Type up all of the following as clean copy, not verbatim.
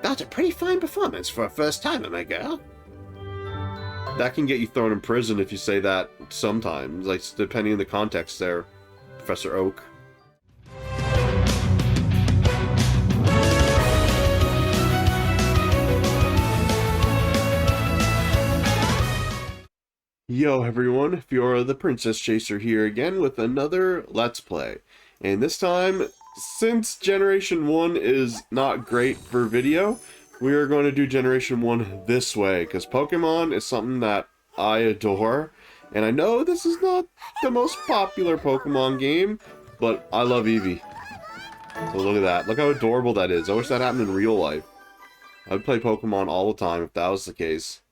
That's a pretty fine performance for a first timer, my girl. That can get you thrown in prison if you say that sometimes, like, depending on the context there, Professor Oak. Yo everyone, Fiora the Princess Chaser here again with another Let's Play. And this time, since Generation 1 is not great for video, we are going to do Generation 1 this way, because Pokemon is something that I adore. And I know this is not the most popular Pokemon game, but I love Eevee. So look at that. Look how adorable that is. I wish that happened in real life. I would play Pokemon all the time if that was the case.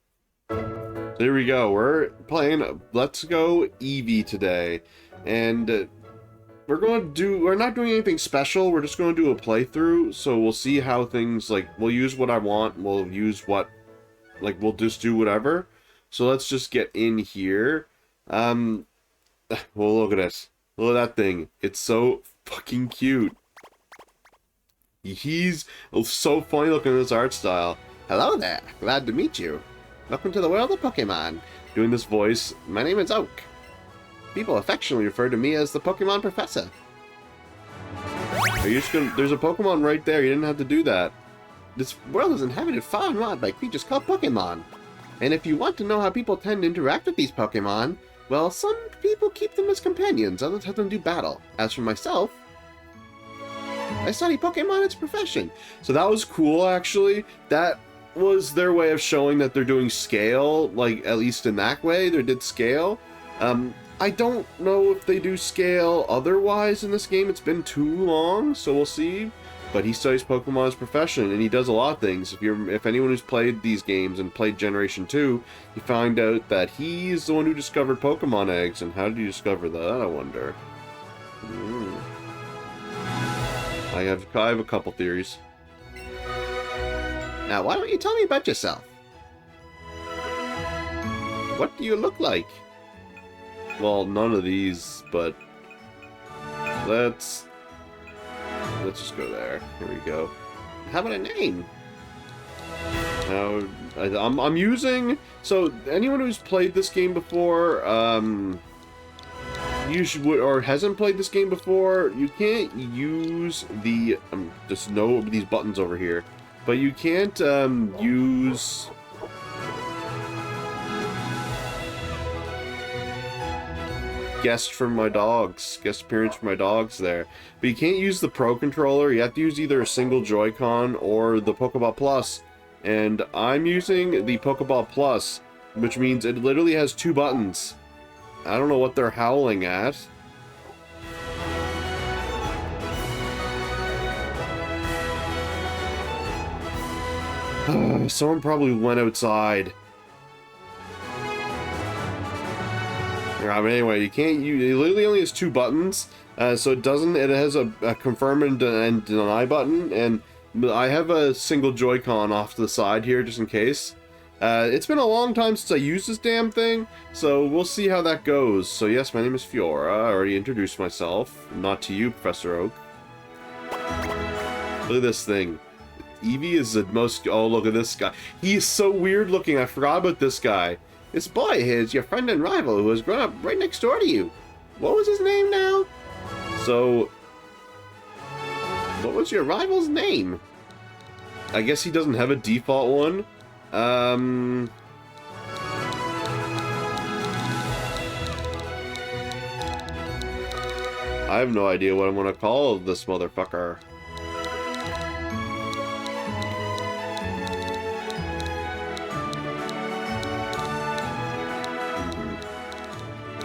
So here we go. We're playing Let's Go Eevee today. And we're not doing anything special. We're just going to do a playthrough. So we'll see how things, like, we'll use what I want. We'll use what, like, we'll just do whatever. So let's just get in here. Well, look at this. Look at that thing. It's so fucking cute. He's so funny looking in his art style. Hello there. Glad to meet you. Welcome to the world of Pokemon. Doing this voice, my name is Oak. People affectionately refer to me as the Pokemon Professor. Are you just gonna... There's a Pokemon right there. You didn't have to do that. This world is inhabited far and wide by creatures called Pokemon. And if you want to know how people tend to interact with these Pokemon, well, some people keep them as companions, others have them do battle. As for myself, I study Pokemon as a profession. So that was cool, actually. That was their way of showing that they're doing scale, like, at least in that way, they did scale. I don't know if they do scale otherwise in this game. It's been too long, so we'll see. But he studies Pokemon as a profession, and he does a lot of things. If anyone who's played these games and played Generation 2, you find out that he's the one who discovered Pokemon eggs. And how did you discover that, I wonder? I have a couple theories. Now, why don't you tell me about yourself? What do you look like? Well, none of these, but let's just go there. Here we go. How about a name? Now, I'm using... So, anyone who's played this game before, you should, or hasn't played this game before, you can't use the... just know these buttons over here. But you can't use... guest appearance from my dogs there. But you can't use the Pro Controller. You have to use either a single Joy-Con or the Pokeball Plus. And I'm using the Pokeball Plus, which means it literally has two buttons. I don't know what they're howling at. Someone probably went outside. But anyway, you can't use... It literally only has two buttons, so it doesn't... It has a confirm and deny button, and I have a single Joy-Con off to the side here, just in case. It's been a long time since I used this damn thing, so we'll see how that goes. So yes, my name is Fiora. I already introduced myself. Not to you, Professor Oak. Look at this thing. Eevee is the most... Oh, look at this guy. He is so weird looking. I forgot about this guy. This boy is your friend and rival who has grown up right next door to you. What was his name now? So, what was your rival's name? I guess he doesn't have a default one. I have no idea what I'm gonna call this motherfucker.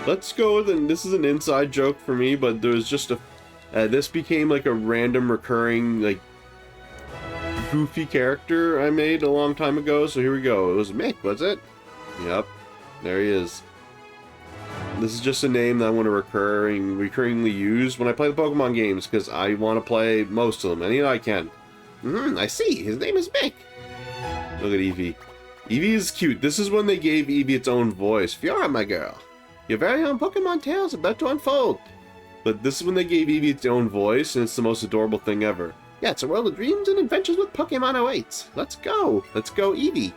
Let's go with, and this is an inside joke for me, but there was just a... this became like a random recurring, like, goofy character I made a long time ago, so here we go. It was Mick, was it? Yep. There he is. This is just a name that I want to recurringly use when I play the Pokemon games, because I want to play most of them, any that I can. I see. His name is Mick. Look at Eevee. Eevee is cute. This is when they gave Eevee its own voice. Fiora, my girl. Your very own Pokemon tale is about to unfold. But this is when they gave Eevee its own voice, and it's the most adorable thing ever. Yeah, it's a world of dreams and adventures with Pokemon awaits. Let's go. Let's go, Eevee.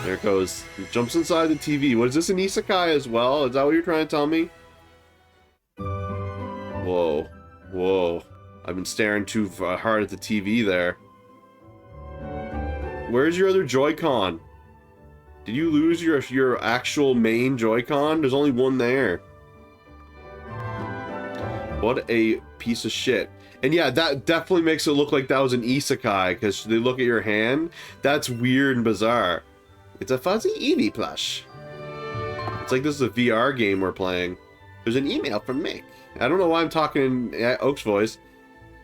There it goes. It jumps inside the TV. What is this, an isekai as well? Is that what you're trying to tell me? Whoa. Whoa. I've been staring too hard at the TV there. Where's your other Joy-Con? Did you lose your actual main Joy-Con? There's only one there. What a piece of shit. And yeah, that definitely makes it look like that was an isekai, because they look at your hand. That's weird and bizarre. It's a fuzzy Eevee plush. It's like this is a VR game we're playing. There's an email from Mick. I don't know why I'm talking in Oak's voice.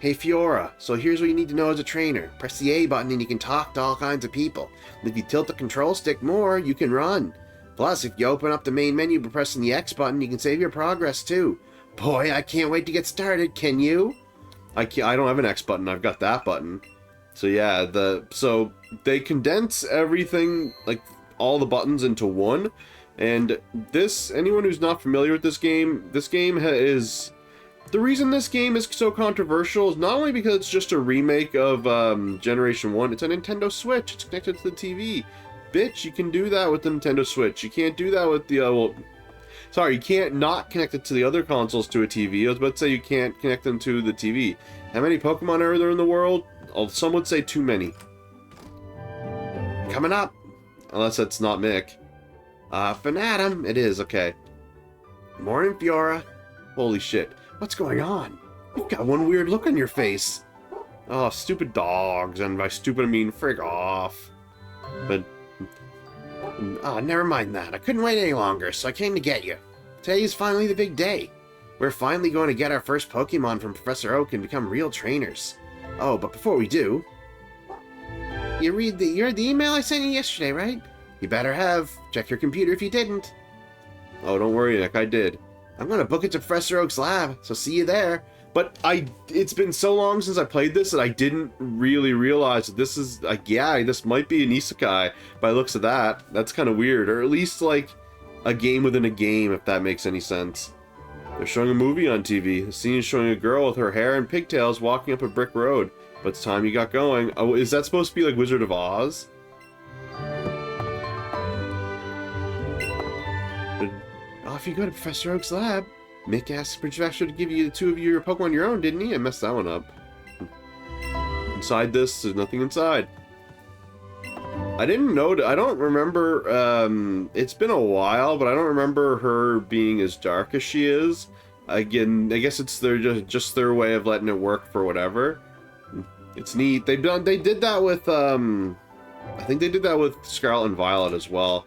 Hey Fiora, so here's what you need to know as a trainer. Press the A button and you can talk to all kinds of people. And if you tilt the control stick more, you can run. Plus, if you open up the main menu by pressing the X button, you can save your progress too. Boy, I can't wait to get started, can you? I don't have an X button, I've got that button. So yeah, so they condense everything, like all the buttons into one. And this, anyone who's not familiar with this game is... The reason this game is so controversial is not only because it's just a remake of Generation 1, it's a Nintendo Switch, it's connected to the TV. Bitch, you can do that with the Nintendo Switch. You can't do that with the, well... Sorry, you can't not connect it to the other consoles to a TV. I was about to say you can't connect them to the TV. How many Pokemon are there in the world? Oh, some would say too many. Coming up. Unless it's not Mick. Fanatum. It is, okay. Morning, Fiora. Holy shit. What's going on? You've got one weird look on your face. Oh, stupid dogs. And by stupid I mean frig off. But... Oh, never mind that. I couldn't wait any longer, so I came to get you. Today is finally the big day. We're finally going to get our first Pokemon from Professor Oak and become real trainers. Oh, but before we do... You read the email I sent you yesterday, right? You better have. Check your computer if you didn't. Oh, don't worry, Nick, I did. I'm going to book it to Professor Oak's lab, so see you there. But it's been so long since I played this that I didn't really realize that this is, like, yeah, this might be an isekai by the looks of that. That's kind of weird, or at least, like, a game within a game, if that makes any sense. They're showing a movie on TV. The scene is showing a girl with her hair and pigtails walking up a brick road. But it's time you got going. Oh, is that supposed to be like Wizard of Oz? Off you go to Professor Oak's lab. Mick asked Professor to give you the two of your Pokemon your own, didn't he? I messed that one up. Inside this, there's nothing inside. I didn't know. I don't remember. It's been a while, but I don't remember her being as dark as she is. Again, I guess it's just their way of letting it work for whatever. It's neat. They did that with I think they did that with Scarlet and Violet as well.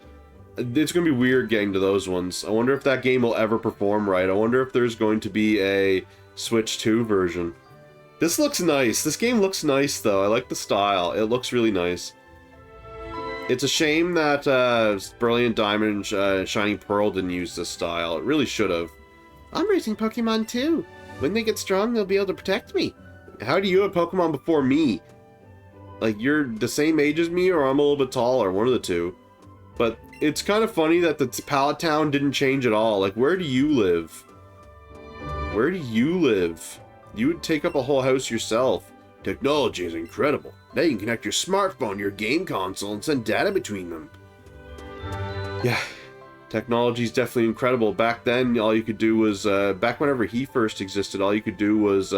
It's gonna be weird getting to those ones. I wonder if that game will ever perform right. I wonder if there's going to be a Switch 2 version. This looks nice. This game looks nice though. I like the style. It looks really nice. It's a shame that Brilliant Diamond and Shining Pearl didn't use this style. It really should have. I'm raising Pokemon too. When they get strong, they'll be able to protect me. How do you have Pokemon before me? Like, you're the same age as me, or I'm a little bit taller, one of the two. But it's kind of funny that the Pallet Town didn't change at all. Like, where do you live? Where do you live? You would take up a whole house yourself. Technology is incredible. Now you can connect your smartphone to your game console and send data between them. Yeah, technology is definitely incredible. Back then, all you could do was, back whenever he first existed, all you could do was,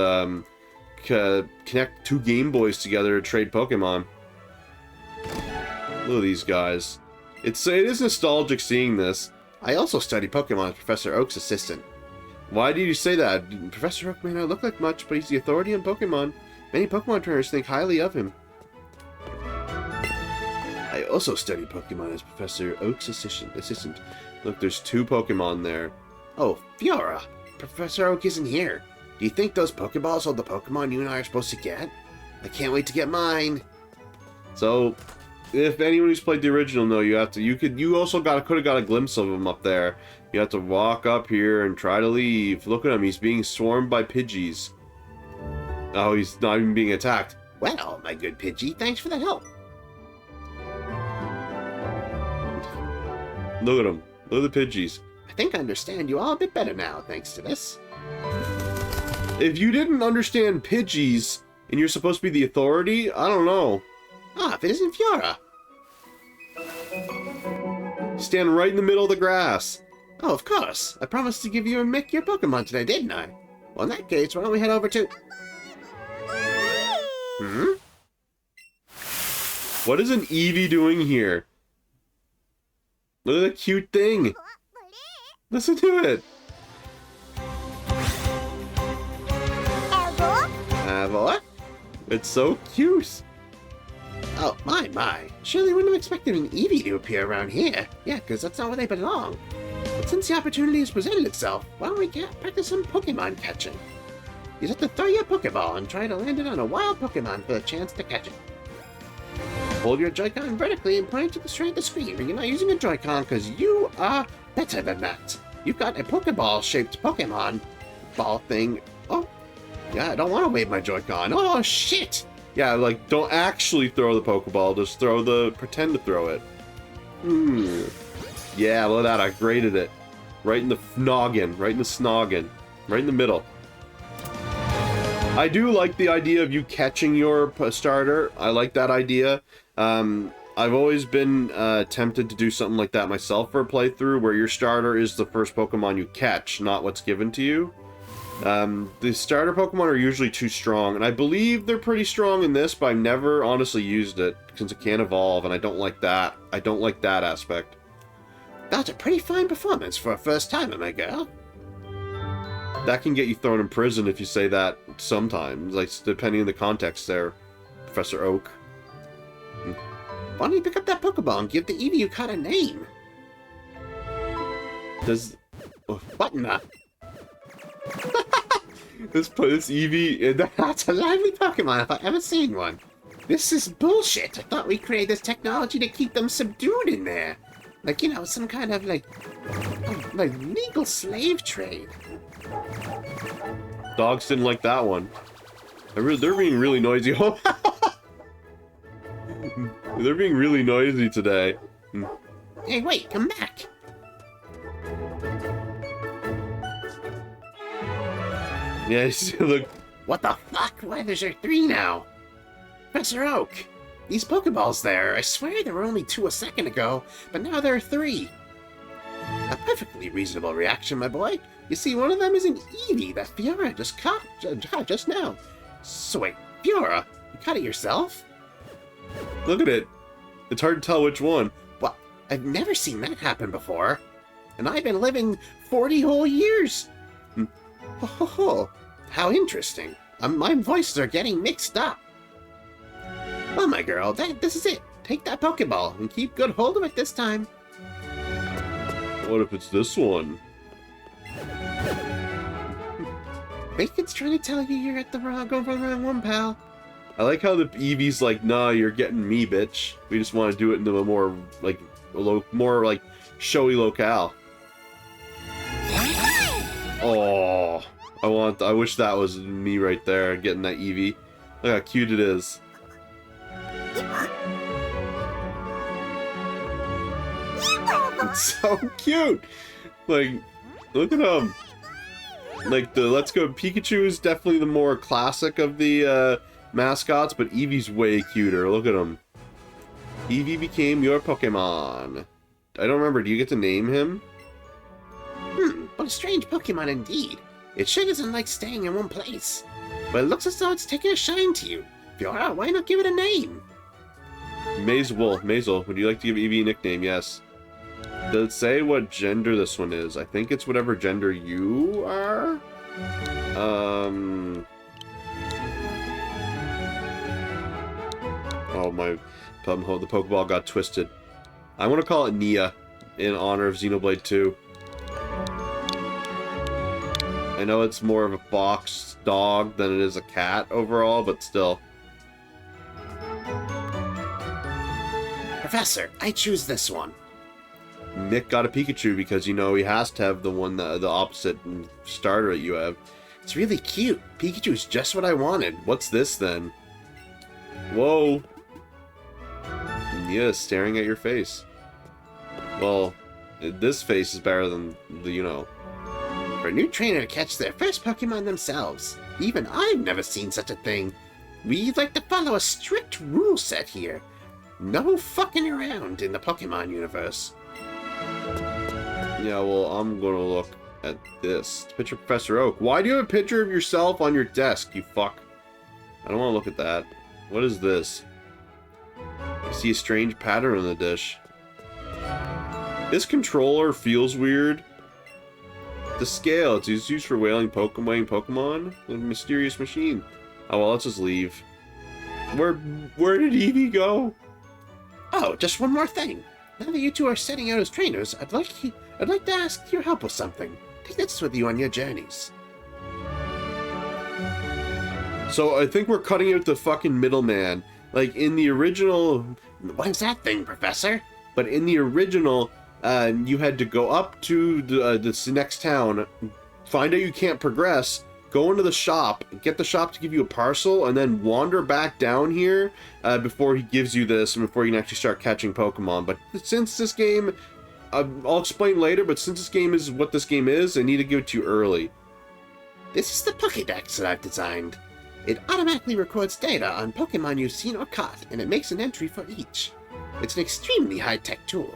connect two Game Boys together to trade Pokemon. Look at these guys. It is nostalgic seeing this. I also study Pokemon as Professor Oak's assistant. Why do you say that? Professor Oak may not look like much, but he's the authority on Pokemon. Many Pokemon trainers think highly of him. I also study Pokemon as Professor Oak's assistant. Look, there's two Pokemon there. Oh, Fiora! Professor Oak isn't here. Do you think those Pokeballs hold the Pokemon you and I are supposed to get? I can't wait to get mine. So, if anyone who's played the original, no, you also could have got a glimpse of him up there. You have to walk up here and try to leave. Look at him, he's being swarmed by Pidgeys. Oh, he's not even being attacked. Well, my good Pidgey, thanks for the help. Look at him. Look at the Pidgeys. I think I understand you all a bit better now, thanks to this. If you didn't understand Pidgeys And you're supposed to be the authority? I don't know. Ah, if it isn't Fiora. Stand right in the middle of the grass. Oh, of course. I promised to give you a Mick your Pokemon today, didn't I? Well, in that case, why don't we head over to... Hmm? What is an Eevee doing here? Look at that cute thing. Listen to it. What? It's so cute. Oh, my. Surely wouldn't have expected an Eevee to appear around here. Yeah, because that's not where they belong. But since the opportunity has presented itself, why don't we practice some Pokemon catching? You just have to throw your Pokeball and try to land it on a wild Pokemon for the chance to catch it. Hold your Joy-Con vertically and point it to the straight of the screen, but you're not using a Joy-Con because you are better than that. You've got a Pokeball-shaped Pokemon ball thing. Oh, yeah, I don't want to wave my Joy-Con. Oh, shit! Yeah, like, don't actually throw the Pokeball, just pretend to throw it. Yeah, look at that, I graded it. Right in the noggin, right in the snoggin, right in the middle. I do like the idea of you catching your starter. I like that idea. I've always been tempted to do something like that myself for a playthrough, where your starter is the first Pokemon you catch, not what's given to you. The starter Pokemon are usually too strong, and I believe they're pretty strong in this, but I've never honestly used it, since it can't evolve, and I don't like that. I don't like that aspect. That's a pretty fine performance for a first timer, my girl. That can get you thrown in prison if you say that sometimes, like, depending on the context there, Professor Oak. Why don't you pick up that Pokeball and give the Eevee you caught a name? Does... What in the... this Eevee... That's a lively Pokemon if I've ever seen one. This is bullshit. I thought we created this technology to keep them subdued in there. Like, you know, some kind of, like legal slave trade. Dogs didn't like that one. They're being really noisy. They're being really noisy today. Hey, wait, come back. Yeah, you see, look. What the fuck? Why, there's there 3 now? Professor Oak, these Pokeballs there, I swear there were only 2 a second ago, but now there are 3. A perfectly reasonable reaction, my boy. You see, one of them is an Eevee that Fiora just caught just now. So wait, Fiora, you caught it yourself? Look at it. It's hard to tell which one. Well, I've never seen that happen before. And I've been living 40 whole years. Oh, how interesting. My voices are getting mixed up. Well, my girl, this is it. Take that Pokeball and keep good hold of it this time. What if it's this one? Think it's trying to tell you you're at the going for the wrong one, pal. I like how the Eevee's like, nah, you're getting me, bitch. We just want to do it into a more, like, showy locale. Oh, I wish that was me right there, getting that Eevee. Look how cute it is. It's so cute! Like, look at him. Like, the Let's Go Pikachu is definitely the more classic of the mascots, but Eevee's way cuter. Look at him. Eevee became your Pokemon. I don't remember, do you get to name him? What a strange Pokemon indeed. It sure doesn't like staying in one place. But it looks as though it's taking a shine to you. Fiora, why not give it a name? Mazel, would you like to give Eevee a nickname? Yes. Does it say what gender this one is? I think it's whatever gender you are? Oh, the Pokeball got twisted. I want to call it Nia, in honor of Xenoblade 2. I know it's more of a fox dog than it is a cat overall, but still. Professor, I choose this one. Nick got a Pikachu because, you know, he has to have the one, the opposite starter that you have. It's really cute. Pikachu's just what I wanted. What's this then? Whoa. Yeah, staring at your face. Well, this face is better than the, you know. For a new trainer to catch their first Pokemon themselves. Even I've never seen such a thing. We like to follow a strict rule set here. No fucking around in the Pokemon universe. Yeah, well, I'm gonna look at this. Picture of Professor Oak. Why do you have a picture of yourself on your desk, you fuck? I don't want to look at that. What is this? I see a strange pattern on the dish. This controller feels weird. The scale, it's used for weighing Pokemon. A mysterious machine. Oh, well, let's just leave. Where did Eevee go? Oh, just one more thing. Now that you two are setting out as trainers, I'd like to ask your help with something. Take this with you on your journeys. So I think we're cutting out the fucking middleman. Like in the original, What's that thing, Professor? but in the original, you had to go up to this next town, find out you can't progress, go into the shop, get the shop to give you a parcel, and then wander back down here before he gives you this and before you can actually start catching Pokemon. But since this game, I'll explain later, but since this game is what this game is, I need to give it to you early. This is the Pokédex that I've designed. It automatically records data on Pokemon you've seen or caught, and it makes an entry for each. It's an extremely high-tech tool.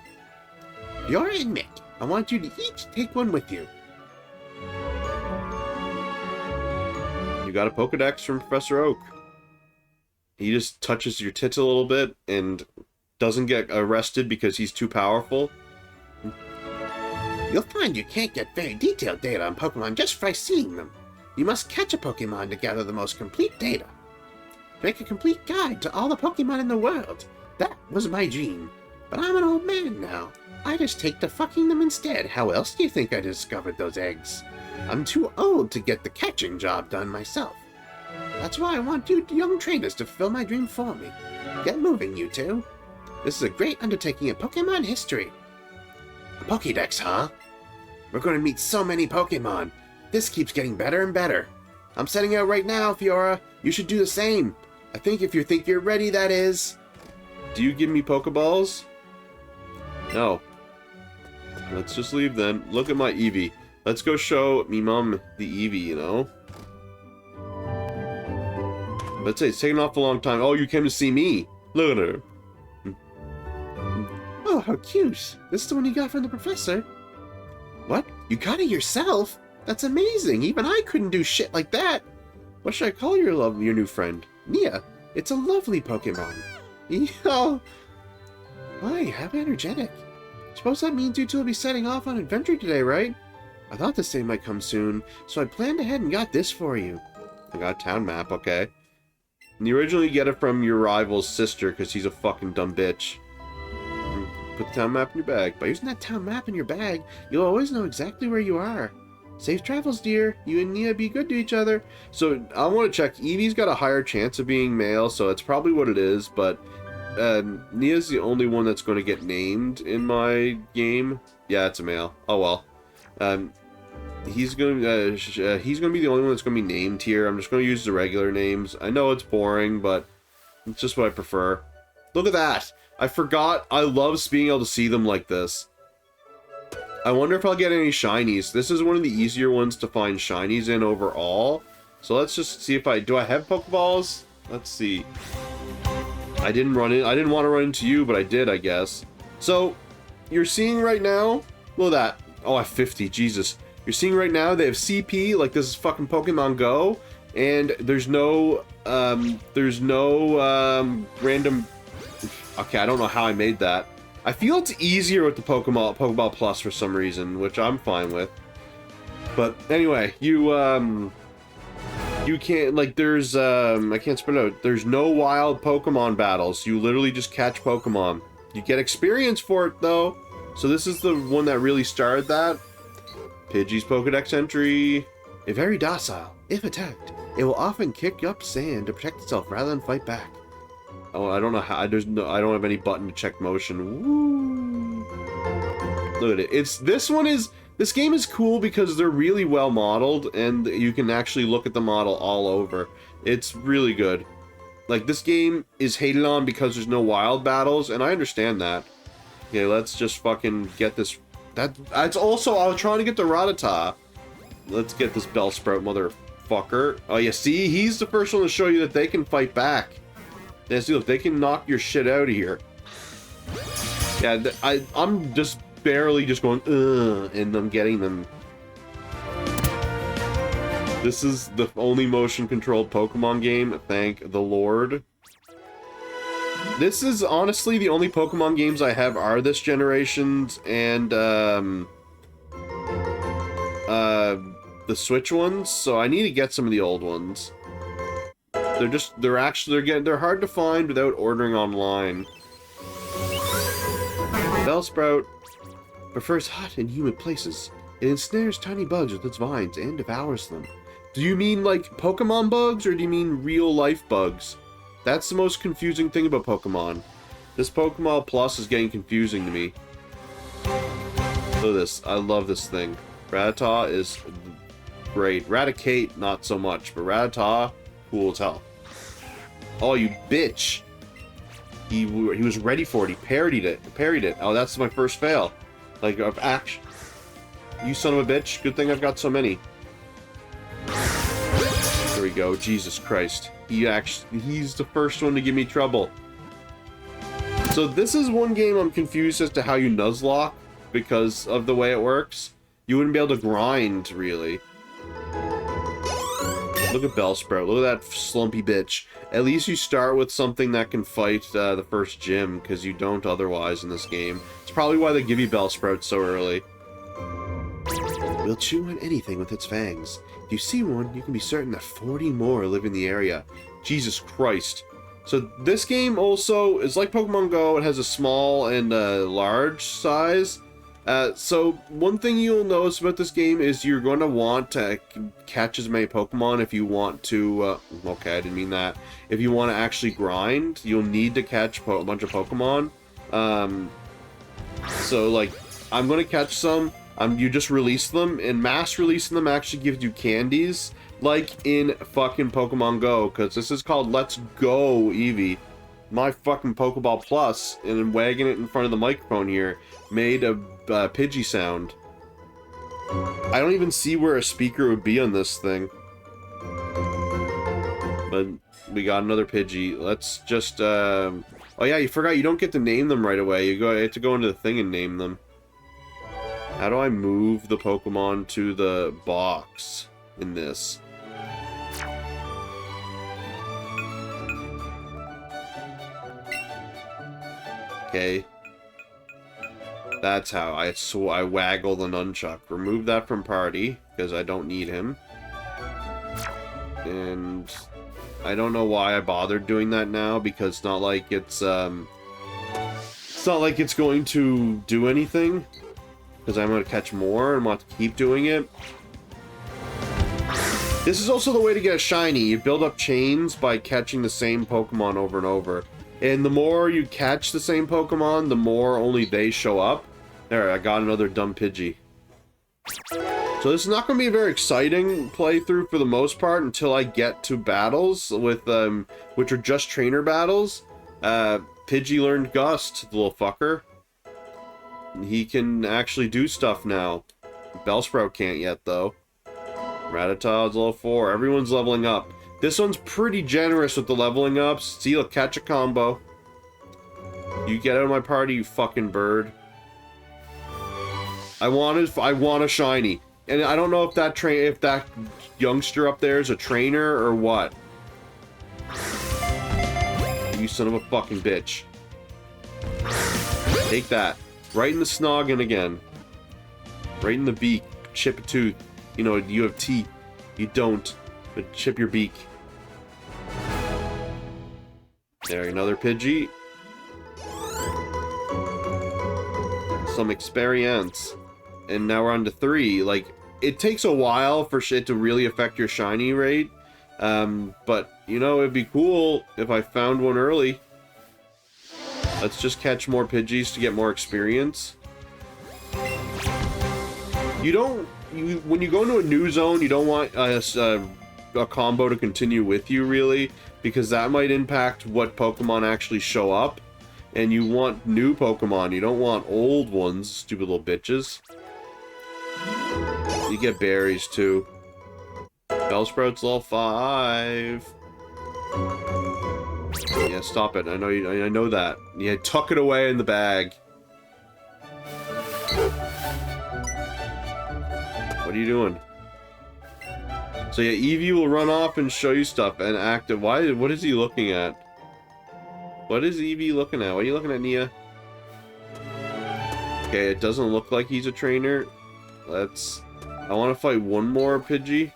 Fiora and Mick, I want you to each take one with you. You got a Pokedex from Professor Oak. He just touches your tits a little bit and doesn't get arrested because he's too powerful. You'll find you can't get very detailed data on Pokemon just by seeing them. You must catch a Pokemon to gather the most complete data. Make a complete guide to all the Pokemon in the world. That was my dream. But I'm an old man now. I just take to fucking them instead. How else do you think I discovered those eggs? I'm too old to get the catching job done myself. That's why I want you young trainers to fulfill my dream for me. Get moving, you two. This is a great undertaking in Pokemon history. A Pokédex, huh? We're going to meet so many Pokemon. This keeps getting better and better. I'm setting out right now, Fiora. You should do the same. I think if you think you're ready, that is. Do you give me Pokeballs? No. Let's just leave then. Look at my Eevee. Let's go show me mom the Eevee, you know? Let's say it's taken off a long time. Oh, you came to see me. Look at her. Oh, how cute. This is the one you got from the professor. What? You got it yourself? That's amazing. Even I couldn't do shit like that. What should I call your new friend? Nia, it's a lovely Pokemon. Yo. Why, how energetic. Suppose that means you two will be setting off on adventure today, right? I thought this day might come soon, so I planned ahead and got this for you. I got a town map, okay. And you originally get it from your rival's sister, because he's a fucking dumb bitch. Put the town map in your bag. By using that town map in your bag, you'll always know exactly where you are. Safe travels, dear. You and Nia be good to each other. So, I want to check. Eevee's got a higher chance of being male, so it's probably what it is, but Nia's the only one that's going to get named in my game. Yeah, it's a male. Oh, well. He's going to be the only one that's going to be named here. I'm just going to use the regular names. I know it's boring, but it's just what I prefer. Look at that! I forgot. I love being able to see them like this. I wonder if I'll get any shinies. This is one of the easier ones to find shinies in overall. So let's just see if do I have Pokeballs? Let's see. I didn't want to run into you, but I did, I guess. So, you're seeing right now, look at that. Oh, I have 50, Jesus. You're seeing right now, they have CP, like this is fucking Pokemon Go, and there's no random, okay, I don't know how I made that. I feel it's easier with the Pokeball Plus for some reason, which I'm fine with. But anyway, you can't, like, there's, I can't spell it out. There's no wild Pokemon battles. You literally just catch Pokemon. You get experience for it, though. So this is the one that really started that. Pidgey's Pokedex entry. Very docile. If attacked, it will often kick up sand to protect itself rather than fight back. Oh, I don't know how. I don't have any button to check motion. Woo. Look at it. This game is cool because they're really well modeled, and you can actually look at the model all over. It's really good. Like, this game is hated on because there's no wild battles, and I understand that. Okay, let's just fucking get this. That's also, I was trying to get the Rattata. Let's get this Bellsprout fucker. Oh, yeah, see? He's the first one to show you that they can fight back. Yeah, see, look, they can knock your shit out of here. Yeah, I'm just barely just going, and I'm getting them. This is the only motion-controlled Pokemon game, thank the Lord. This is honestly the only Pokemon games I have are this generation's and the Switch ones, so I need to get some of the old ones. They're hard to find without ordering online. Bellsprout prefers hot and humid places. It ensnares tiny bugs with its vines and devours them. Do you mean like Pokemon bugs, or do you mean real life bugs? That's the most confusing thing about Pokemon. This Pokemon Plus is getting confusing to me. Look at this. I love this thing. Rattata is great. Raticate, not so much, but Rattata, cool as hell. Oh, you bitch. He was ready for it. He parried it. Oh, that's my first fail. Like, of action. You son of a bitch. Good thing I've got so many. There we go. Jesus Christ. He's the first one to give me trouble. So this is one game I'm confused as to how you Nuzlocke because of the way it works. You wouldn't be able to grind, really. Look at Bellsprout. Look at that slumpy bitch. At least you start with something that can fight the first gym, because you don't otherwise in this game. It's probably why they give you Bellsprout so early. Will chew on anything with its fangs. If you see one, you can be certain that 40 more live in the area. Jesus Christ. So this game also is like Pokemon Go. It has a small and a large size. So one thing you'll notice about this game is you're going to want to catch as many Pokemon if you want to, okay, I didn't mean that. If you want to actually grind, you'll need to catch a bunch of Pokemon. So like, I'm going to catch some. You just release them, and mass releasing them actually gives you candies, like in fucking Pokemon Go, because this is called Let's Go Eevee. My fucking Pokeball Plus, and I'm wagging it in front of the microphone here, made a Pidgey sound. I don't even see where a speaker would be on this thing. But we got another Pidgey. Let's just, oh yeah, you forgot you don't get to name them right away. You have to go into the thing and name them. How do I move the Pokemon to the box in this? Okay. That's how I waggle the nunchuck. Remove that from party, because I don't need him. And I don't know why I bothered doing that now, because it's not like it's not like it's going to do anything. Because I'm going to catch more and want to keep doing it. This is also the way to get a shiny. You build up chains by catching the same Pokemon over and over. And the more you catch the same Pokemon, the more only they show up. There, I got another dumb Pidgey. So this is not going to be a very exciting playthrough for the most part until I get to battles with which are just trainer battles. Pidgey learned Gust, the little fucker. He can actually do stuff now. Bellsprout can't yet, though. Rattata's level 4. Everyone's leveling up. This one's pretty generous with the leveling ups. See, look, catch a combo. You get out of my party, you fucking bird. I want a shiny. And I don't know if that youngster up there is a trainer or what. You son of a fucking bitch. Take that. Right in the snoggin again. Right in the beak. Chip a tooth. You know, you have teeth. You don't. But chip your beak. There, another Pidgey. Some experience. And now we're on to 3. Like, it takes a while for shit to really affect your shiny rate. But, you know, it'd be cool if I found one early. Let's just catch more Pidgeys to get more experience. When you go into a new zone, you don't want a combo to continue with you, really, because that might impact what Pokemon actually show up. And you want new Pokemon, you don't want old ones, stupid little bitches. You get berries, too. Bellsprout's level 5. Yeah, stop it. I know you. I know that. Yeah, tuck it away in the bag. What are you doing? So yeah, Eevee will run off and show you stuff and act. Why? What is he looking at? What is Eevee looking at? What are you looking at, Nia? Okay, it doesn't look like he's a trainer. Let's... I want to fight one more Pidgey.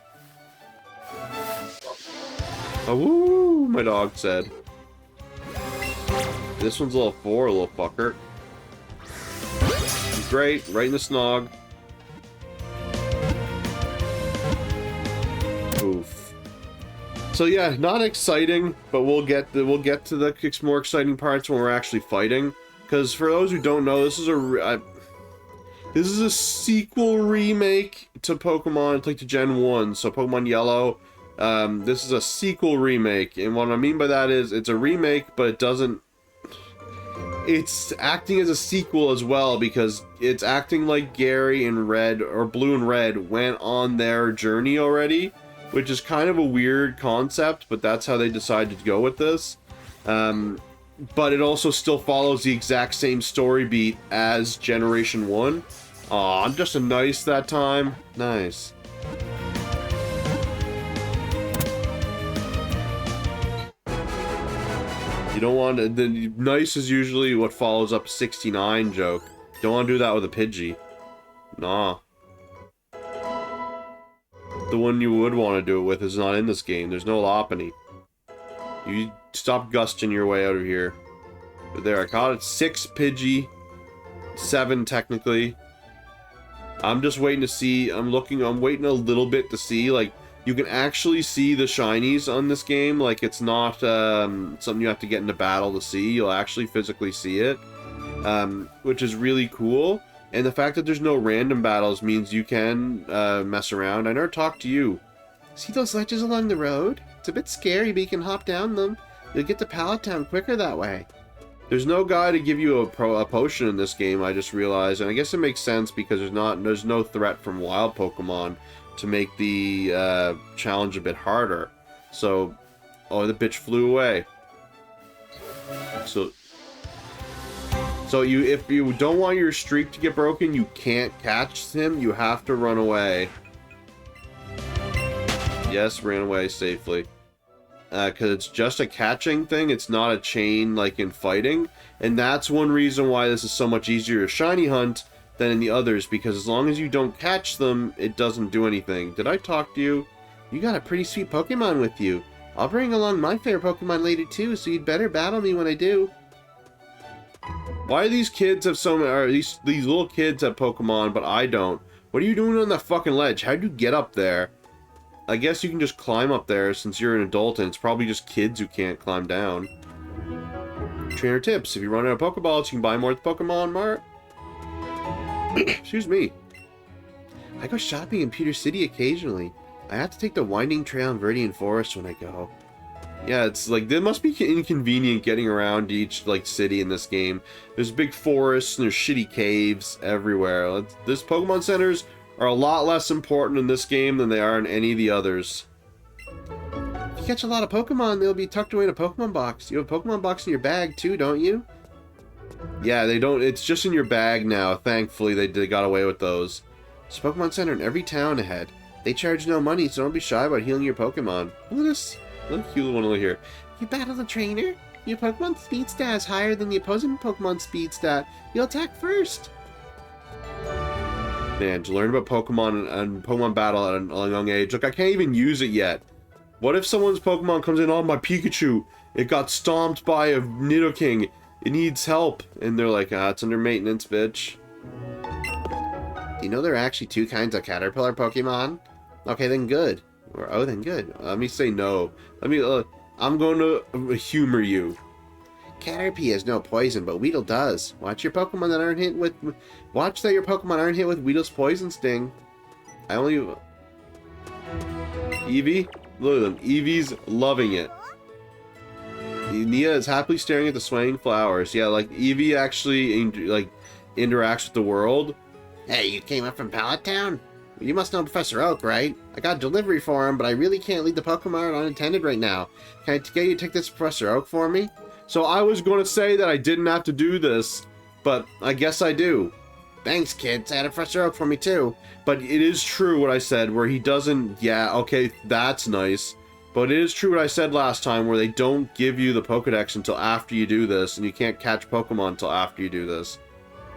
Oh, woo! My dog said. This one's level 4, little fucker. He's great, right in the snog. Oof. So yeah, not exciting, but we'll get to the more exciting parts when we're actually fighting. Because for those who don't know, this is a sequel remake to Pokemon, like to Gen 1, so Pokemon Yellow. This is a sequel remake, and what I mean by that is it's a remake, but it doesn't... It's acting as a sequel as well, because it's acting like Gary and Red, or Blue and Red, went on their journey already, which is kind of a weird concept, but that's how they decided to go with this. But it also still follows the exact same story beat as Generation 1. Aw, I'm just a nice that time. Nice. You don't want to... The nice is usually what follows up 69 joke. Don't want to do that with a Pidgey. Nah. The one you would want to do it with is not in this game. There's no Lopunny. You stop gusting your way out of here. But there, I caught it. 6 Pidgey. 7 technically. I'm just waiting to see. I'm waiting a little bit to see. Like, you can actually see the shinies on this game. Like, it's not something you have to get into battle to see. You'll actually physically see it. Which is really cool. And the fact that there's no random battles means you can mess around. I never talked to you. See those ledges along the road? It's a bit scary, but you can hop down them. You'll get to Pallet Town quicker that way. There's no guy to give you a potion in this game, I just realized. And I guess it makes sense because there's no threat from wild Pokemon to make the challenge a bit harder. So, oh, the bitch flew away. So if you don't want your streak to get broken, you can't catch him. You have to run away. Yes, ran away safely. Because it's just a catching thing. It's not a chain like in fighting. And that's one reason why this is so much easier to shiny hunt than in the others. Because as long as you don't catch them, it doesn't do anything. Did I talk to you? You got a pretty sweet Pokemon with you. I'll bring along my favorite Pokemon later too, so you'd better battle me when I do. Why do these kids have so many... Or these little kids have Pokemon, but I don't? What are you doing on that fucking ledge? How'd you get up there? I guess you can just climb up there since you're an adult and it's probably just kids who can't climb down. Trainer tips. If you run out of Pokeballs, you can buy more at the Pokemon Mart. Excuse me. I go shopping in Pewter City occasionally. I have to take the winding trail in Viridian Forest when I go. Yeah, it's like, it must be inconvenient getting around each, like, city in this game. There's big forests and there's shitty caves everywhere. This Pokemon centers are a lot less important in this game than they are in any of the others. If you catch a lot of Pokemon, they'll be tucked away in a Pokemon box. You have a Pokemon box in your bag too, don't you? Yeah, they don't. It's just in your bag now. Thankfully, they got away with those. There's a Pokemon Center in every town ahead. They charge no money, so don't be shy about healing your Pokemon. Look at this. Look at cute one over here. You battle the trainer. Your Pokemon speed stat is higher than the opposing Pokemon speed stat. You'll attack first. Man, to learn about Pokemon and Pokemon battle at a young age. Look, I can't even use it yet. What if someone's Pokemon comes in, oh, my Pikachu, it got stomped by a Nidoking. It needs help. And they're like, ah, it's under maintenance, bitch. Do you know there are actually 2 kinds of Caterpillar Pokemon? Okay, then good. Or, oh, then good. Let me say no. I'm going to humor you. Caterpie has no poison, but Weedle does. Watch your Pokemon that aren't hit with... Watch that your Pokemon aren't hit with Weedle's poison sting. I only... Eevee? Look at them. Eevee's loving it. Nia is happily staring at the swaying flowers. Yeah, like, Eevee actually, like, interacts with the world. Hey, you came up from Pallet Town? You must know Professor Oak, right? I got a delivery for him, but I really can't leave the Pokemon unattended right now. Can I get you to take this to Professor Oak for me? So I was going to say that I didn't have to do this, but I guess I do. Thanks, kids. I had a Professor Oak for me, too. But it is true what I said, where he doesn't... Yeah, okay, that's nice. But it is true what I said last time, where they don't give you the Pokedex until after you do this, and you can't catch Pokemon until after you do this.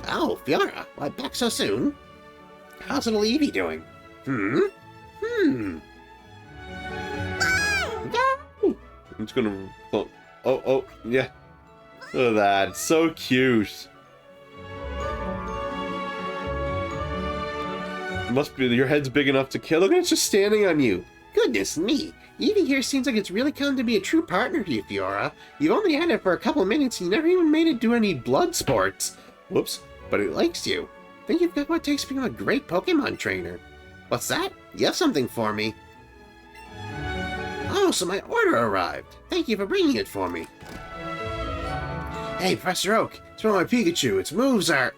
Oh, Fiora, why back so soon? How's little Eevee doing? I'm just gonna... Oh, yeah. Look at that, it's so cute. Must be, your head's big enough to kill. Look at it, it's just standing on you. Goodness me. Eevee here seems like it's really come to be a true partner to you, Fiora. You've only had it for a couple of minutes and you never even made it do any blood sports. Whoops, but it likes you. Think you've got what it takes to become a great Pokemon trainer. What's that? You have something for me. Oh, so my order arrived. Thank you for bringing it for me. Hey, Professor Oak, it's from my Pikachu. Its moves are...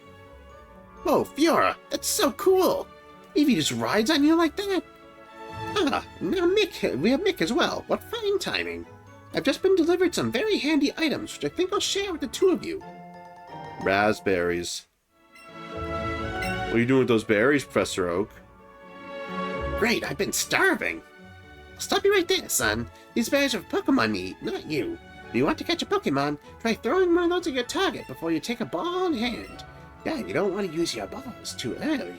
Whoa, Fiora, that's so cool. Eevee just rides on you like that. Ah, now Mick, we have Mick as well. What fine timing. I've just been delivered some very handy items, which I think I'll share with the two of you. Raspberries. What are you doing with those berries, Professor Oak? Great, I've been starving. I'll stop you right there, son. These berries are for Pokemon to eat, not you. If you want to catch a Pokemon, try throwing one of those at your target before you take a ball in hand. Yeah, you don't want to use your balls too early.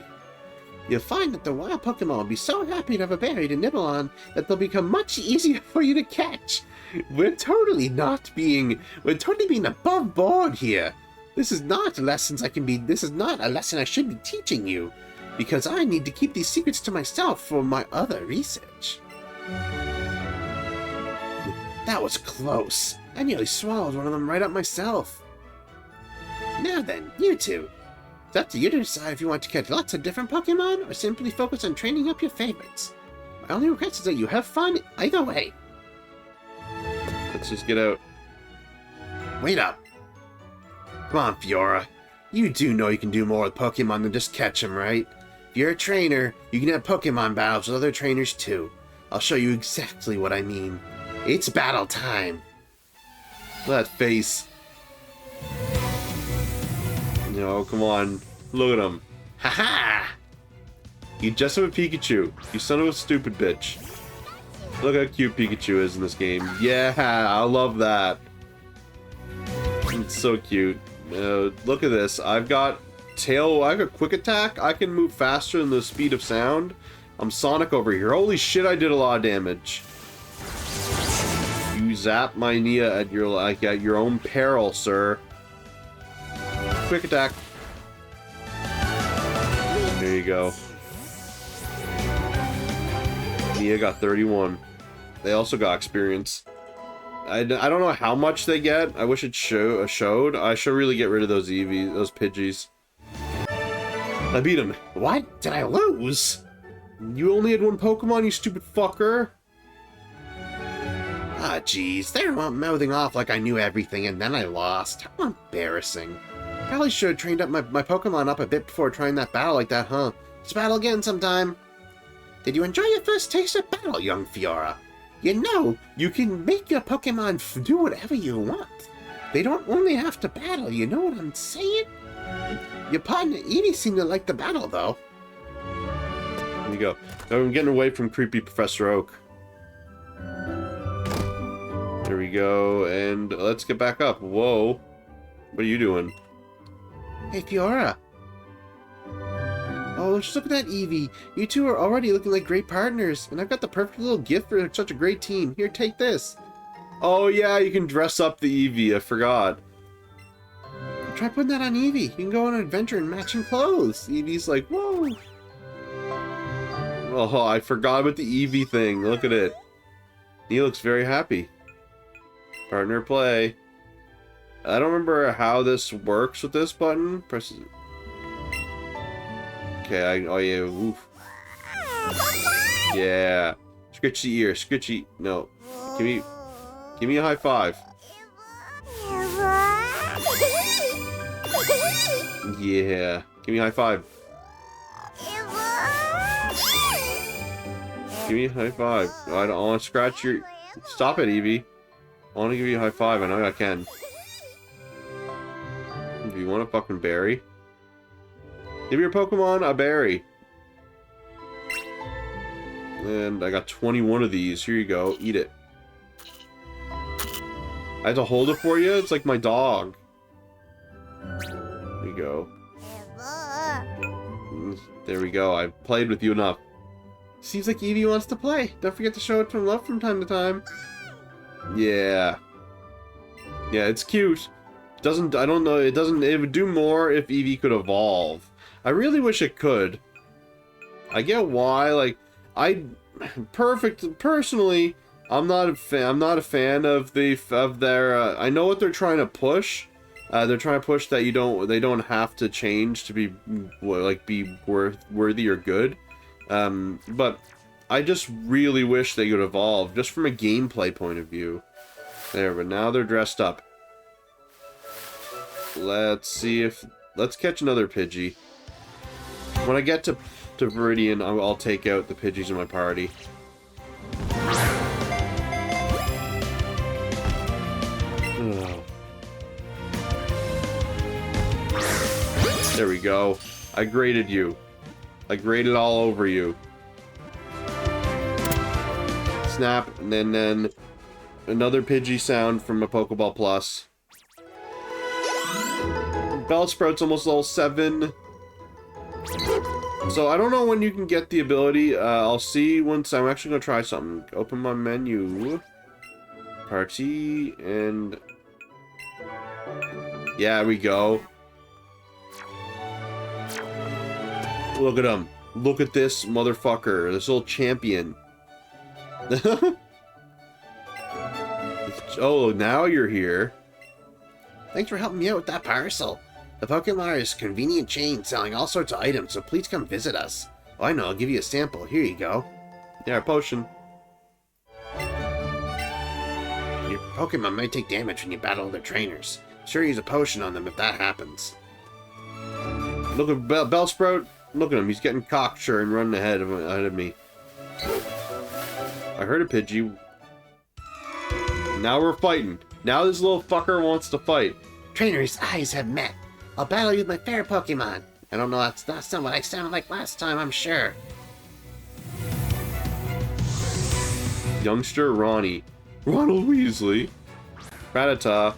You'll find that the wild Pokemon will be so happy to have a berry to nibble on that they'll become much easier for you to catch. We're totally being above board here. This is not a lesson I should be teaching you, because I need to keep these secrets to myself for my other research. That was close. I nearly swallowed one of them right up myself. Now then, you two. It's up to you to decide if you want to catch lots of different Pokemon or simply focus on training up your favorites. My only regret is that you have fun either way. Let's just get out. Wait up. Come on, Fiora. You do know you can do more with Pokemon than just catch them, right? If you're a trainer, you can have Pokemon battles with other trainers too. I'll show you exactly what I mean. It's battle time. That face. No, come on. Look at him. Haha! You just have a Pikachu. You son of a stupid bitch. Look how cute Pikachu is in this game. Yeah, I love that. It's so cute. Look at this. I've got quick attack. I can move faster than the speed of sound. I'm Sonic over here. Holy shit, I did a lot of damage. You zap my Nia at your own peril, sir. Quick attack. There you go. Nia got 31. They also got experience. I don't know how much they get. I wish it showed. I should really get rid of those Eevee, those Pidgeys. I beat him. What? Did I lose? You only had one Pokemon, you stupid fucker. Ah, jeez. They're mouthing off like I knew everything and then I lost. How embarrassing. Probably should have trained up my Pokemon up a bit before trying that battle like that, huh? Let's battle again sometime. Did you enjoy your first taste of battle, young Fiora? You know, you can make your Pokemon do whatever you want. They don't only have to battle, you know what I'm saying? Your partner Eevee seemed to like the battle, though. There you go. Now I'm getting away from creepy Professor Oak. There we go, and let's get back up. Whoa. What are you doing? Hey, Fiora. Oh, just look at that, Eevee. You two are already looking like great partners, and I've got the perfect little gift for such a great team. Here, take this. Oh, yeah, you can dress up the Eevee. I forgot. Try putting that on Eevee. You can go on an adventure in matching clothes. Eevee's like, whoa. Oh, I forgot about the Eevee thing. Look at it. He looks very happy. Partner play. I don't remember how this works with this button. Press it. Okay, oh yeah, oof. Yeah. Scritchy ear, scritchy, no. Give me a high five. Yeah, give me a high five. Give me a high five. I don't want to scratch your... Stop it, Eevee. I want to give you a high five. I know I can. Do you want a fucking berry? Give your Pokemon a berry. And I got 21 of these. Here you go. Eat it. I have to hold it for you? It's like my dog. There you go. There we go. I've played with you enough. Seems like Eevee wants to play. Don't forget to show it from love from time to time. Yeah. Yeah, it's cute. Doesn't, I don't know, it doesn't, it would do more if Eevee could evolve. I really wish it could. I get why, like, personally, I'm not a fan of their, I know what they're trying to push. They're trying to push that they don't have to change to be, like, be worthy or good. But I just really wish they could evolve, just from a gameplay point of view. There, but now they're dressed up. Let's catch another Pidgey. When I get to Viridian, I'll take out the Pidgeys in my party. Ugh. There we go. I graded you. I graded all over you. Snap, and then another Pidgey sound from a Pokeball Plus. Bellsprout's almost level 7. So I don't know when you can get the ability. I'll see once. I'm actually going to try something. Open my menu. Party, and... Yeah, we go. Look at him. Look at this motherfucker. This little champion. Oh, now you're here. Thanks for helping me out with that parcel. The Pokemon is a convenient chain selling all sorts of items, so please come visit us. Oh, I know, I'll give you a sample. Here you go. Yeah, a potion. Your Pokemon might take damage when you battle other trainers. Sure, use a potion on them if that happens. Look at Bellsprout. Look at him. He's getting cocksure and running ahead of me. I heard a Pidgey. Now we're fighting. Now this little fucker wants to fight. Trainers' eyes have met. I'll battle you with my fair Pokemon. I don't know, that's not what I sounded like last time, I'm sure. Youngster Ronnie. Ronald Weasley. Rattata.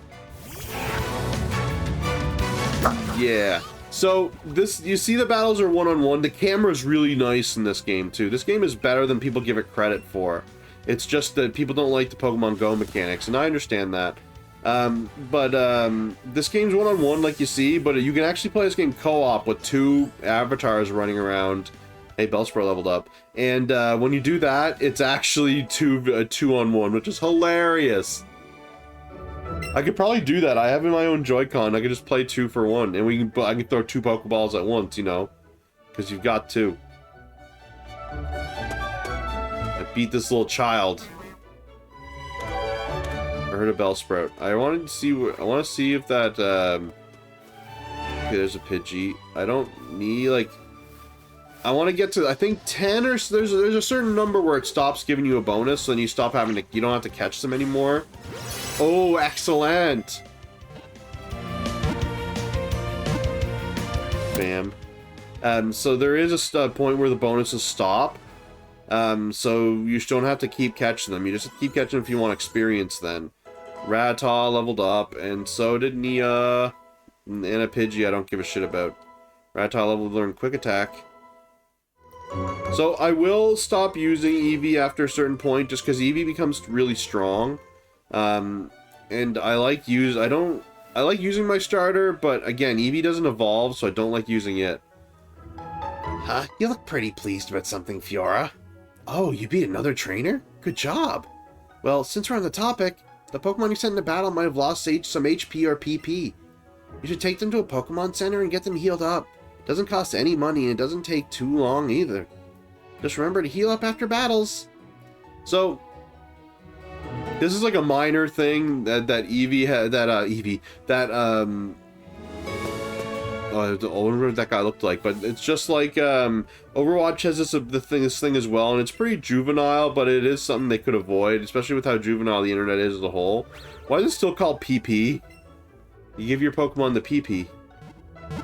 Yeah. So, you see the battles are one-on-one. The camera's really nice in this game, too. This game is better than people give it credit for. It's just that people don't like the Pokemon Go mechanics, and I understand that. This game's one-on-one, like you see, but you can actually play this game co-op with 2 avatars running around. Hey, Bellsprout leveled up. And when you do that, it's actually 2-on-1, which is hilarious. I could probably do that. I have in my own Joy-Con. I could just play 2 for 1, and I can throw 2 Pokeballs at once, you know, because you've got 2. I beat this little child. I heard a Bellsprout. I want to see if that. Okay, there's a Pidgey. I don't need like. I want to get to, I think 10 or so, there's a certain number where it stops giving you a bonus, so then you stop having to, you don't have to catch them anymore. Oh, excellent! Bam. So there is a point where the bonuses stop. So you don't have to keep catching them. You just keep catching them if you want experience then. Rattata leveled up, and so did Nia. And a Pidgey I don't give a shit about. Rattata leveled learn Quick Attack. So I will stop using Eevee after a certain point, just because Eevee becomes really strong. And I like using my starter, but again, Eevee doesn't evolve, so I don't like using it. Huh? You look pretty pleased about something, Fiora. Oh, you beat another trainer? Good job. Well, since we're on the topic, the Pokemon you sent into battle might have lost some HP or PP. You should take them to a Pokemon Center and get them healed up. It doesn't cost any money, and it doesn't take too long either. Just remember to heal up after battles. So, this is like a minor thing that Eevee had, Oh, I don't remember what that guy looked like, but it's just like Overwatch has this thing as well, and it's pretty juvenile, but it is something they could avoid, especially with how juvenile the internet is as a whole. Why is it still called PP? You give your Pokemon the PP,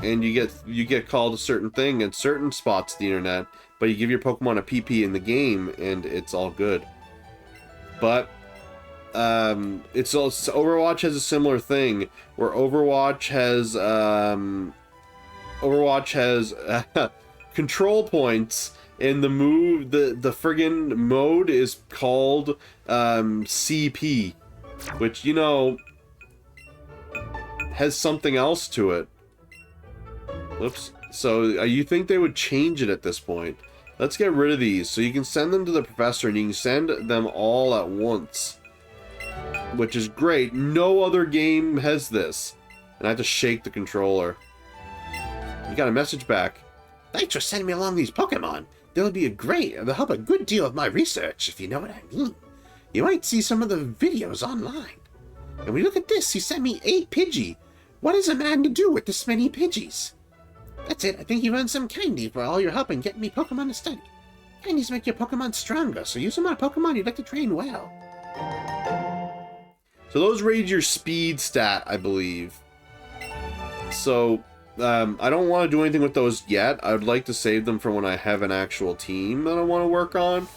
and you get called a certain thing in certain spots of the internet, but you give your Pokemon a PP in the game, and it's all good. But it's also, Overwatch has a similar thing where Overwatch has control points, and the friggin' mode is called CP, which, you know, has something else to it. Whoops. So you think they would change it at this point? Let's get rid of these so you can send them to the professor, and you can send them all at once, which is great. No other game has this. And I have to shake the controller. You got a message back. Thanks for sending me along these Pokemon. They'll help a good deal of my research, if you know what I mean. You might see some of the videos online. And when you look at this, you sent me 8 Pidgey. What is a man to do with this many Pidgeys? That's it. I think you earned some candy for all your help in getting me Pokemon to study. Candies make your Pokemon stronger, so use them on a Pokemon you'd like to train well. So those raise your speed stat, I believe. So, I don't want to do anything with those yet. I would like to save them for when I have an actual team that I want to work on.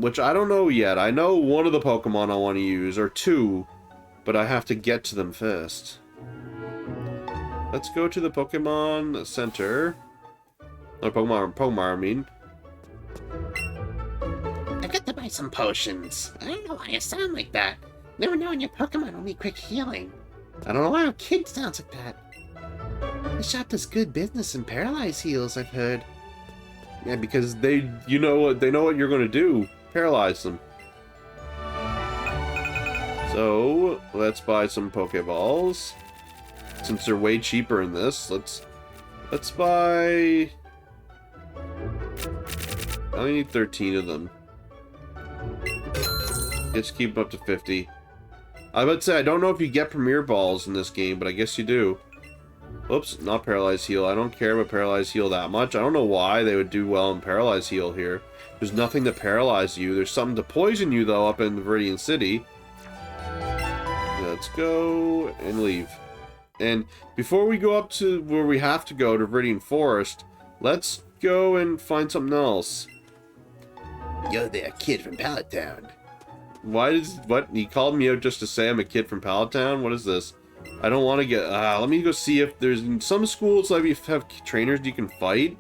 Which I don't know yet. I know one of the Pokemon I want to use, or two, but I have to get to them first. Let's go to the Pokemon Center. Or Pokemon, I mean. I've got to buy some potions. I don't know why you sound like that. Never knowing your Pokemon will need quick healing. I don't know why a kid sounds like that. The shop does good business in paralyzed heals, I've heard. Yeah, because they know what you're going to do. Paralyze them. So, let's buy some Pokeballs. Since they're way cheaper in this, let's buy... I only need 13 of them. Just keep them up to 50. I would say, I don't know if you get Premier Balls in this game, but I guess you do. Oops, not Paralyzed Heal. I don't care about Paralyzed Heal that much. I don't know why they would do well in Paralyzed Heal here. There's nothing to paralyze you. There's something to poison you, though, up in Viridian City. Let's go and leave. And before we go up to where we have to go, to Viridian Forest, let's go and find something else. You're the kid from Pallet Town. What? He called me out just to say I'm a kid from Pallet Town? What is this? I don't want to get... let me go see if there's... In some schools, like, you have trainers you can fight.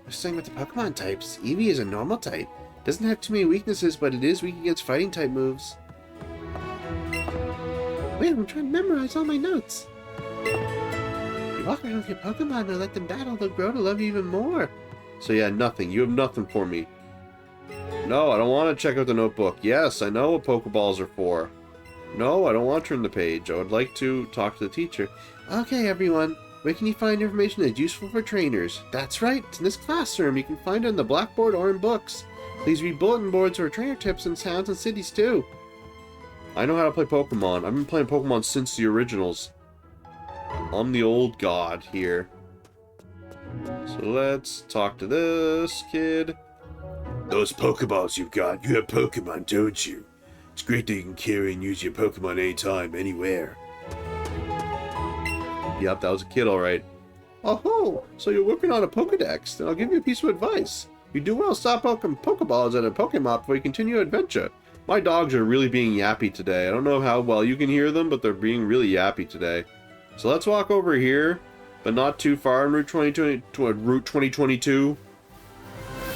I was saying with the Pokemon types, Eevee is a normal type. Doesn't have too many weaknesses, but it is weak against fighting type moves. Wait, I'm trying to memorize all my notes. You walk around with your Pokemon and let them battle, they'll grow to love you even more. So yeah, nothing. You have nothing for me. No, I don't want to check out the notebook. Yes, I know what Pokeballs are for. No, I don't want to turn the page. I would like to talk to the teacher. Okay, everyone. Where can you find information that's useful for trainers? That's right, it's in this classroom. You can find it on the blackboard or in books. Please read bulletin boards for trainer tips and towns and cities too. I know how to play Pokemon. I've been playing Pokemon since the originals. I'm the old god here. So let's talk to this kid. Those Pokeballs you've got, you have Pokemon, don't you? It's great that you can carry and use your Pokemon anytime, anywhere. Yep, that was a kid, alright. Oh, so you're working on a Pokedex? Then I'll give you a piece of advice. You do well stop Pokeballs at a Pokemon before you continue your adventure. My dogs are really being yappy today. I don't know how well you can hear them, but they're being really yappy today. So let's walk over here, but not too far on Route 2022.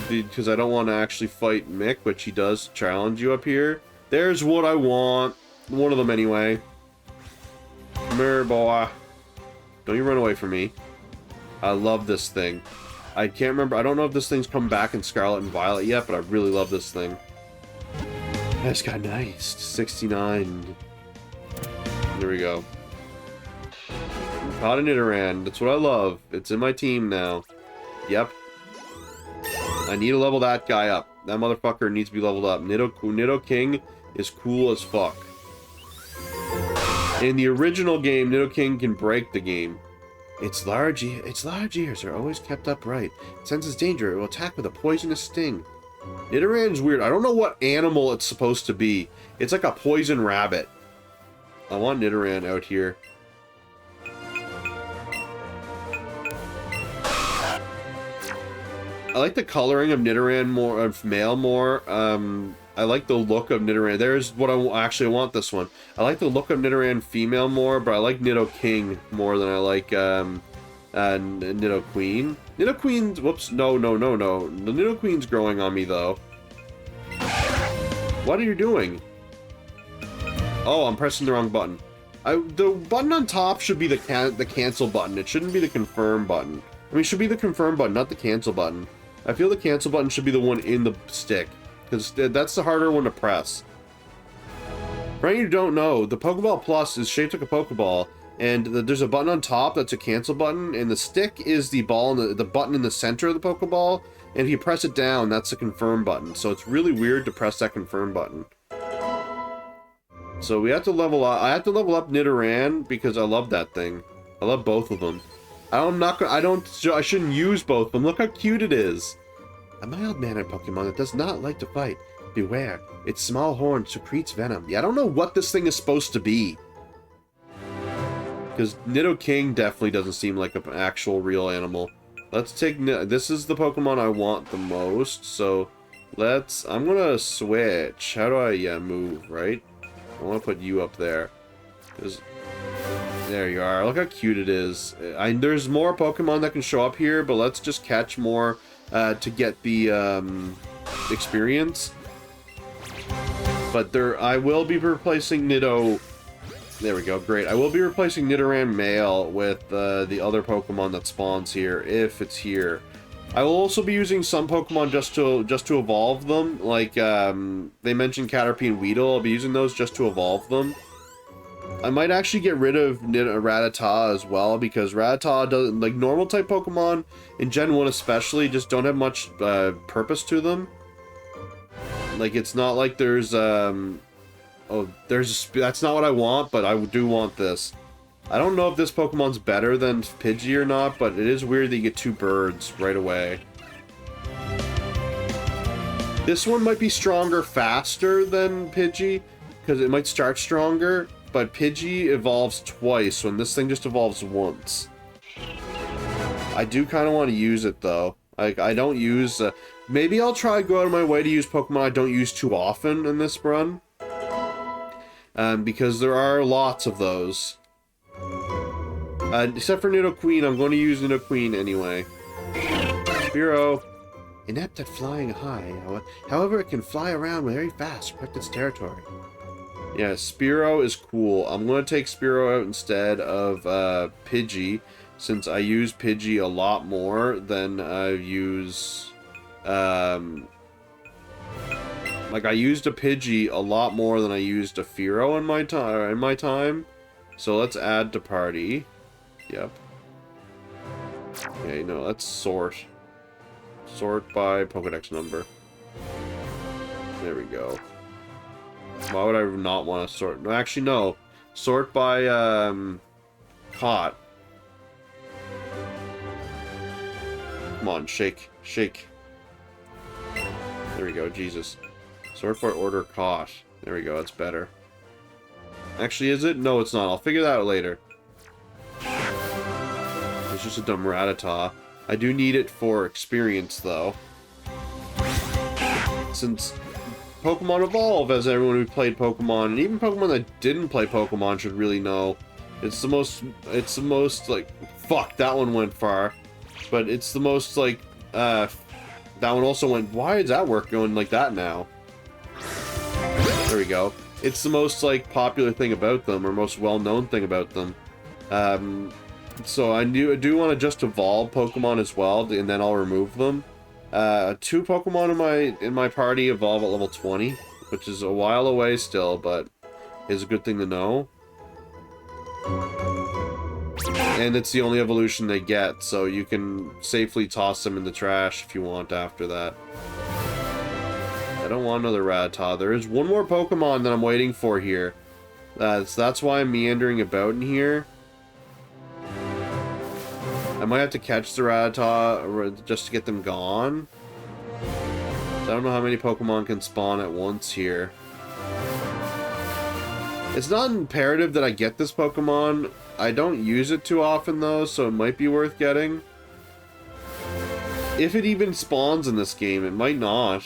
Because I don't want to actually fight Mick, which he does challenge you up here. There's what I want. One of them anyway. Come here, boy. Don't you run away from me. I love this thing. I can't remember. I don't know if this thing's come back in Scarlet and Violet yet, but I really love this thing. That's got nice. 69. There we go. Caught an Nidoran. That's what I love. It's in my team now. Yep. I need to level that guy up. That motherfucker needs to be leveled up. Nidoking is cool as fuck. In the original game, Nidoking can break the game. Its large ears are always kept upright. It senses danger. It will attack with a poisonous sting. Nidoran's weird. I don't know what animal it's supposed to be. It's like a poison rabbit. I want Nidoran out here. I like the coloring of Nidoran more, of male more. I like the look of Nidoran. There's what I actually want this one. I like the look of Nidoran female more, but I like Nidoking more than I like Nidoqueen. Nidoqueen's, whoops, no. The Nidoqueen's growing on me though. What are you doing? Oh, I'm pressing the wrong button. The button on top should be the cancel button. It shouldn't be the confirm button. I mean, it should be the confirm button, not the cancel button. I feel the cancel button should be the one in the stick, because that's the harder one to press. For any who don't know, the Pokeball Plus is shaped like a Pokeball, and there's a button on top that's a cancel button, and the stick is the ball, the button in the center of the Pokeball, and if you press it down, that's the confirm button. So it's really weird to press that confirm button. So we have to level up. I have to level up Nidoran because I love that thing. I love both of them. I shouldn't use both of them. Look how cute it is. A mild-mannered Pokemon that does not like to fight. Beware, its small horn secretes venom. Yeah, I don't know what this thing is supposed to be. Because Nidoking definitely doesn't seem like an actual real animal. Let's take... This is the Pokemon I want the most, so... I'm gonna switch. How do I move, right? I want to put you up there. There you are. Look how cute it is. There's more Pokemon that can show up here, but let's just catch more to get the experience. But I will be replacing Nido... There we go, great. I will be replacing Nidoran male with the other Pokemon that spawns here, if it's here. I will also be using some Pokemon just to evolve them. Like, they mentioned Caterpie and Weedle. I'll be using those just to evolve them. I might actually get rid of Rattata as well, because Rattata doesn't, like normal type Pokemon in Gen 1 especially, just don't have much purpose to them. Like, it's not like there's that's not what I want, but I do want this. I don't know if this Pokemon's better than Pidgey or not, but it is weird that you get two birds right away. This one might be stronger faster than Pidgey, because it might start stronger. But Pidgey evolves twice, when this thing just evolves once. I do kind of want to use it, though. Like, I don't use... maybe I'll try to go out of my way to use Pokemon I don't use too often in this run. Because there are lots of those. Except for Nidoqueen, I'm going to use Nidoqueen anyway. Spearow. Inept at flying high, however, it can fly around very fast to protect its territory. Yeah, Spearow is cool. I'm going to take Spearow out instead of Pidgey, since I use Pidgey a lot more than I use... like, I used a Pidgey a lot more than I used a Fearow in my time. So let's add to party. Yep. Okay, no, let's sort. Sort by Pokedex number. There we go. Why would I not want to sort? No, actually, no. Sort by, caught. Come on, shake. Shake. There we go, Jesus. Sort by order caught. There we go, that's better. Actually, is it? No, it's not. I'll figure that out later. It's just a dumb Rattata. I do need it for experience, though. Since... Pokemon evolve, as everyone who played Pokemon, and even Pokemon that didn't play Pokemon should really know. It's the most, like, fuck, that one went far. But it's the most, like, that one also went, why is that work going like that now? There we go. It's the most, like, popular thing about them, or most well-known thing about them. So I do want to just evolve Pokemon as well, and then I'll remove them. 2 Pokemon in my party evolve at level 20, which is a while away still, but is a good thing to know. And it's the only evolution they get, so you can safely toss them in the trash if you want after that. I don't want another Rattata. There is one more Pokemon that I'm waiting for here. That's why I'm meandering about in here. I might have to catch the Rattata just to get them gone. I don't know how many Pokemon can spawn at once here. It's not imperative that I get this Pokemon. I don't use it too often though, so it might be worth getting. If it even spawns in this game, it might not.